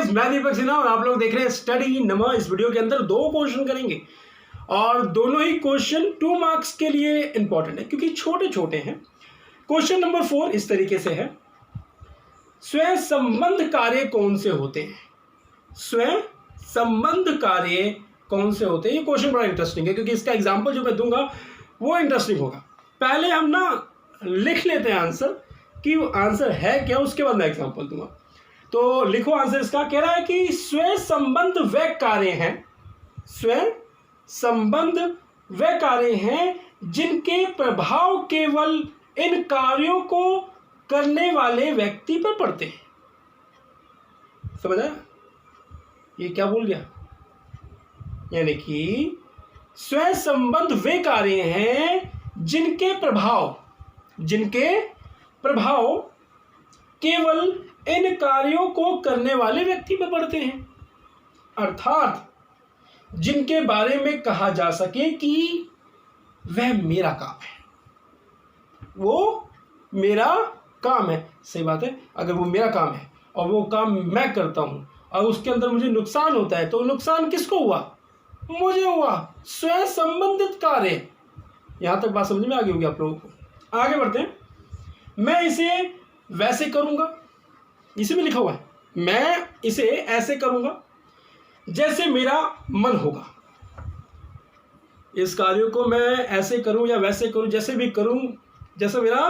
Guys, मैं दीपक सिन्हा और आप लोग देख रहे हैं स्टडी नमा। इस वीडियो के अंदर 2 क्वेश्चन करेंगे और दोनों ही क्वेश्चन 2 मार्क्स के लिए इंपॉर्टेंट है क्योंकि छोटे छोटे हैं। क्वेश्चन नंबर 4 इस तरीके से है, स्वयं संबंध कार्य कौन से होते हैं? स्वयं संबंध कार्य कौन से होते हैं? ये क्वेश्चन बड़ा इंटरेस्टिंग है क्योंकि इसका एग्जाम्पल जो मैं दूंगा वो इंटरेस्टिंग होगा। पहले हम ना लिख लेते हैं आंसर कि आंसर है क्या, उसके बाद मैं एग्जाम्पल दूंगा। तो लिखो आंसर इसका। कह रहा है कि स्वयं संबंध वे कार्य हैं, स्वयं संबंध वे कार्य हैं जिनके प्रभाव केवल इन कार्यों को करने वाले व्यक्ति पर पड़ते हैं। समझ आया? ये क्या बोल गया? यानी कि स्वयं संबंध वे कार्य हैं जिनके प्रभाव केवल इन कार्यों को करने वाले व्यक्ति पर पड़ते हैं, अर्थात जिनके बारे में कहा जा सके कि वह मेरा काम है, वो मेरा काम है। सही बात है। अगर वो मेरा काम है और वो काम मैं करता हूं और उसके अंदर मुझे नुकसान होता है तो नुकसान किसको हुआ? मुझे हुआ। स्वयं संबंधित कार्य। यहां तक बात समझ में आ गई होगी आप लोगों को। आगे बढ़ते हैं। मैं इसे वैसे करूंगा, इसे भी लिखा हुआ है, मैं इसे ऐसे करूंगा जैसे मेरा मन होगा। इस कार्य को मैं ऐसे करूं या वैसे करूं, जैसे भी करूं जैसा मेरा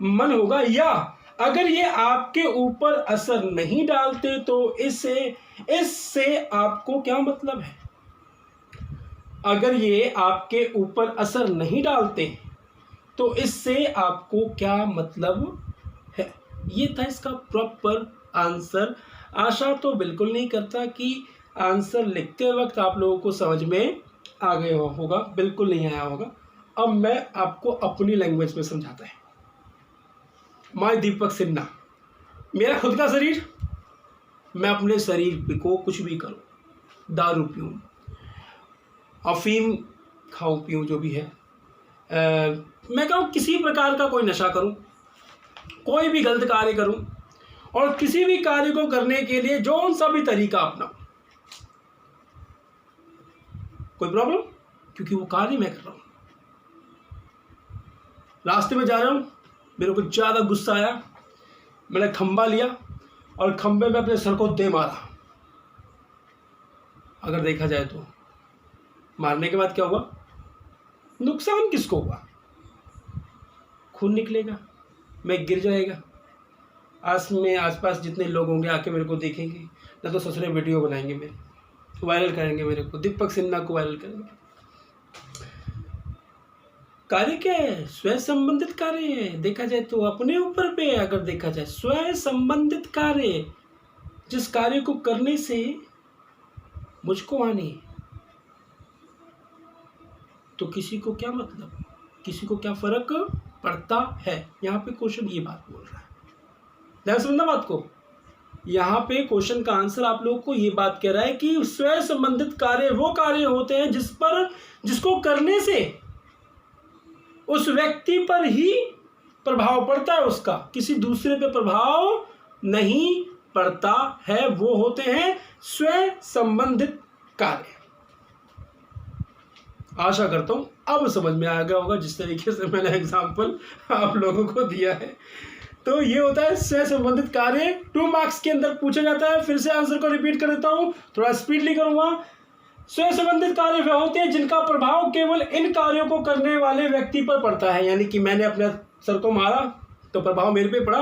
मन होगा। या अगर ये आपके ऊपर असर नहीं डालते तो इससे आपको क्या मतलब है? अगर ये आपके ऊपर असर नहीं डालते तो इससे आपको क्या मतलब है? ये था इसका प्रॉपर आंसर। आशा तो बिल्कुल नहीं करता कि आंसर लिखते वक्त आप लोगों को समझ में आ गया होगा, बिल्कुल नहीं आया होगा। अब मैं आपको अपनी लैंग्वेज में समझाता है। मैं दीपक सिन्हा, मेरा खुद का शरीर, मैं अपने शरीर को कुछ भी करूं, दारू पीऊं, अफीम खाऊं पीऊं, जो भी है, मैं कहूँ किसी प्रकार का कोई नशा करूं, कोई भी गलत कार्य करूं और किसी भी कार्य को करने के लिए जो सा भी तरीका अपनाऊं, कोई प्रॉब्लम? क्योंकि वो कार्य मैं कर रहा हूं। रास्ते में जा रहा हूं, मेरे को ज़्यादा गुस्सा आया, मैंने खंबा लिया और खंबे में अपने सर को दे मारा। अगर देखा जाए तो मारने के बाद क्या हुआ? नुकसान किसको हुआ? खून निकलेगा, मैं गिर जाएगा, आसपास जितने लोग होंगे आके मेरे को देखेंगे, ना तो ससुरे वीडियो बनाएंगे, मेरे वायरल करेंगे, मेरे को दीपक सिन्हा को वायरल करेंगे। कार्य क्या है? स्वयं संबंधित कार्य है। देखा जाए तो अपने ऊपर पे, अगर देखा जाए स्वयं संबंधित कार्य, जिस कार्य को करने से मुझको हानि है तो किसी को क्या मतलब, किसी को क्या फर्क पड़ता है? यहाँ पे क्वेश्चन ये बात बोल रहा है। ध्यान समझना बात को। यहाँ पे क्वेश्चन का आंसर आप लोगों को ये बात कह रहा है कि स्वयं संबंधित कार्य वो कार्य होते हैं जिसको करने से उस व्यक्ति पर ही प्रभाव पड़ता है, उसका किसी दूसरे पे प्रभाव नहीं पड़ता है। वो होते हैं स्वयं संबंधित कार्य। आशा करता हूं अब समझ में आ गया होगा जिस तरीके से मैंने एग्जाम्पल आप लोगों को दिया है। तो ये होता है स्वयं संबंधित कार्य। 2 मार्क्स के अंदर पूछा जाता है। फिर से आंसर को रिपीट कर देता हूं, थोड़ा स्पीडली करूंगा। स्वयं संबंधित कार्य वे होते हैं जिनका प्रभाव केवल इन कार्यों को करने वाले व्यक्ति पर पड़ता है। यानी कि मैंने अपने सर को मारा तो प्रभाव मेरे पे पड़ा,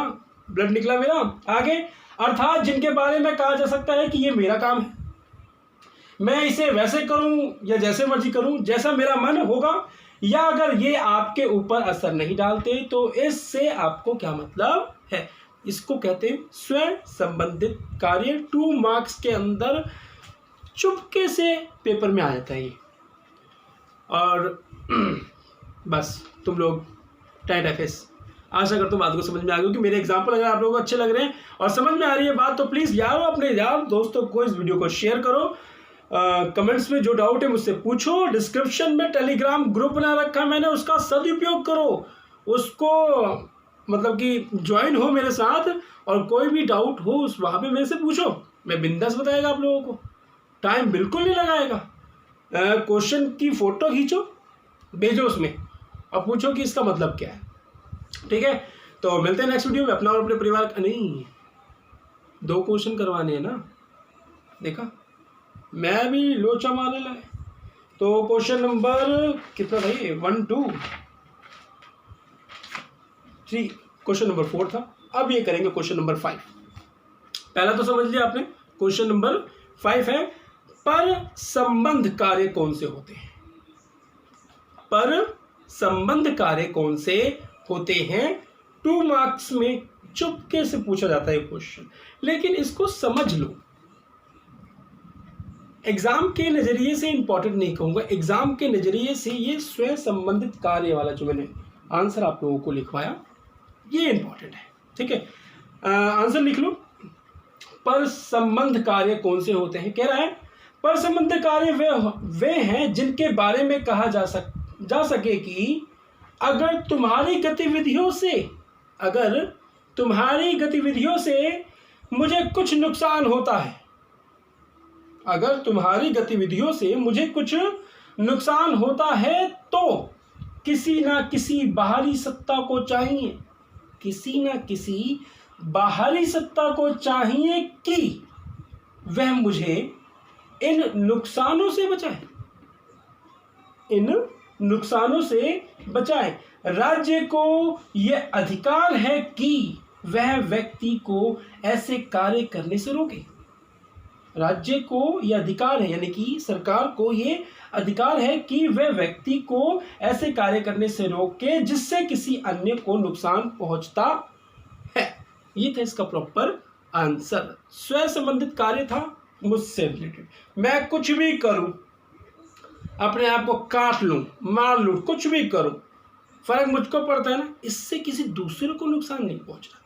ब्लड निकला मेरा। आगे, अर्थात जिनके बारे में कहा जा सकता है कि ये मेरा काम है, मैं इसे वैसे करूं या जैसे मर्जी करूं, जैसा मेरा मन होगा। या अगर ये आपके ऊपर असर नहीं डालते तो इससे आपको क्या मतलब है? इसको कहते हैं स्वयं संबंधित कार्य। 2 मार्क्स के अंदर चुपके से पेपर में आ जाता है ये। और बस तुम लोग टाइट एफएस। आशा करता हूँ बात को समझ में आ गई कि मेरे एग्जाम्पल अगर आप लोगों को अच्छे लग रहे हैं और समझ में आ रही है बात तो प्लीज़ यार अपने यार दोस्तों को इस वीडियो को शेयर करो। कमेंट्स में जो डाउट है मुझसे पूछो। डिस्क्रिप्शन में टेलीग्राम ग्रुप बना रखा मैंने, उसका सदुपयोग करो, उसको मतलब कि ज्वाइन हो मेरे साथ और कोई भी डाउट हो उस वहाँ पे मेरे से पूछो। मैं बिंदास बताएगा आप लोगों को, टाइम बिल्कुल नहीं लगाएगा। क्वेश्चन की फ़ोटो खींचो, भेजो उसमें और पूछो कि इसका मतलब क्या है। ठीक है, तो मिलते हैं नेक्स्ट वीडियो में। अपना और अपने परिवार का नहीं, 2 क्वेश्चन करवाने हैं ना, देखा मैं भी लोचा मारने लगा। तो क्वेश्चन नंबर कितना था ये, 1 2 3, क्वेश्चन नंबर 4 था। अब ये करेंगे क्वेश्चन नंबर 5। पहला तो समझ लिया आपने, क्वेश्चन नंबर 5 है पर संबंध कार्य कौन से होते हैं। पर संबंध कार्य कौन से होते हैं 2 मार्क्स में चुपके से पूछा जाता है क्वेश्चन, लेकिन इसको समझ लो। एग्जाम के नजरिए से इंपॉर्टेंट नहीं कहूंगा, एग्जाम के नजरिए से ये स्वयं संबंधित कार्य वाला जो मैंने आंसर आप लोगों को लिखवाया ये इंपॉर्टेंट है। ठीक है, आंसर लिख लो। पर संबंध कार्य कौन से होते हैं, कह रहा है पर संबंध कार्य वे हैं जिनके बारे में कहा जा सके कि अगर तुम्हारी गतिविधियों से मुझे कुछ नुकसान होता है, अगर तुम्हारी गतिविधियों से मुझे कुछ नुकसान होता है तो किसी ना किसी बाहरी सत्ता को चाहिए, किसी ना किसी बाहरी सत्ता को चाहिए कि वह मुझे इन नुकसानों से बचाए, इन नुकसानों से बचाए। राज्य को यह अधिकार है कि वह व्यक्ति को ऐसे कार्य करने से रोके। राज्य को यह अधिकार है, यानी कि सरकार को ये अधिकार है कि वह व्यक्ति को ऐसे कार्य करने से रोके जिससे किसी अन्य को नुकसान पहुंचता है। ये था इसका प्रॉपर आंसर। स्वयं संबंधित कार्य था मुझसे रिलेटेड। मैं कुछ भी करूं, अपने आप को काट लूं, मार लूं, कुछ भी करूं, फर्क मुझको पड़ता है ना, इससे किसी दूसरे को नुकसान नहीं पहुंच रहा।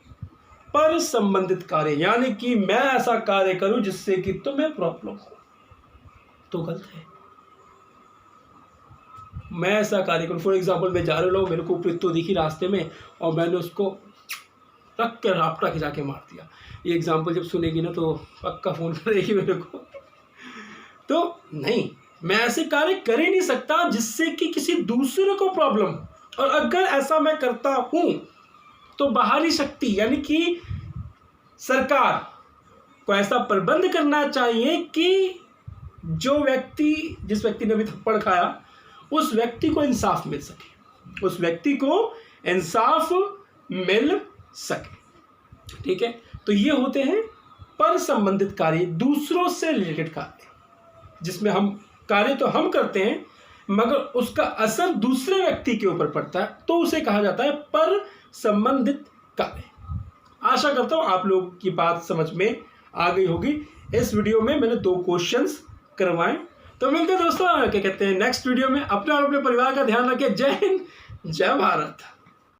पर संबंधित कार्य यानी कि मैं ऐसा कार्य करूं जिससे कि तुम्हें प्रॉब्लम हो, तो गलत है। मैं ऐसा कार्य करूं, फॉर एग्जाम्पल मैं जा रहा हूं, मेरे को पृथ्वी दिखी रास्ते में और मैंने उसको रख कर रापटा खिंचा के मार दिया। ये एग्जाम्पल जब सुनेगी ना तो पक्का फोन करेगी मेरे को। तो नहीं, मैं ऐसे कार्य कर ही नहीं सकता जिससे कि किसी दूसरे को प्रॉब्लम हो, और अगर ऐसा मैं करता हूं तो बाहरी शक्ति यानी कि सरकार को ऐसा प्रबंध करना चाहिए कि जिस व्यक्ति ने भी थप्पड़ खाया उस व्यक्ति को इंसाफ मिल सके, उस व्यक्ति को इंसाफ मिल सके। ठीक है, तो ये होते हैं पर संबंधित कार्य, दूसरों से रिलेटेड कार्य, जिसमें हम कार्य तो हम करते हैं मगर उसका असर दूसरे व्यक्ति के ऊपर पड़ता है, तो उसे कहा जाता है पर संबंधित कार्य। आशा करता हूं आप लोगों की बात समझ में आ गई होगी। इस वीडियो में मैंने 2 क्वेश्चंस करवाए। तो मिलते हैं दोस्तों, क्या कहते हैं नेक्स्ट वीडियो में। अपने और अपने परिवार का ध्यान रखें। जय हिंद, जय भारत।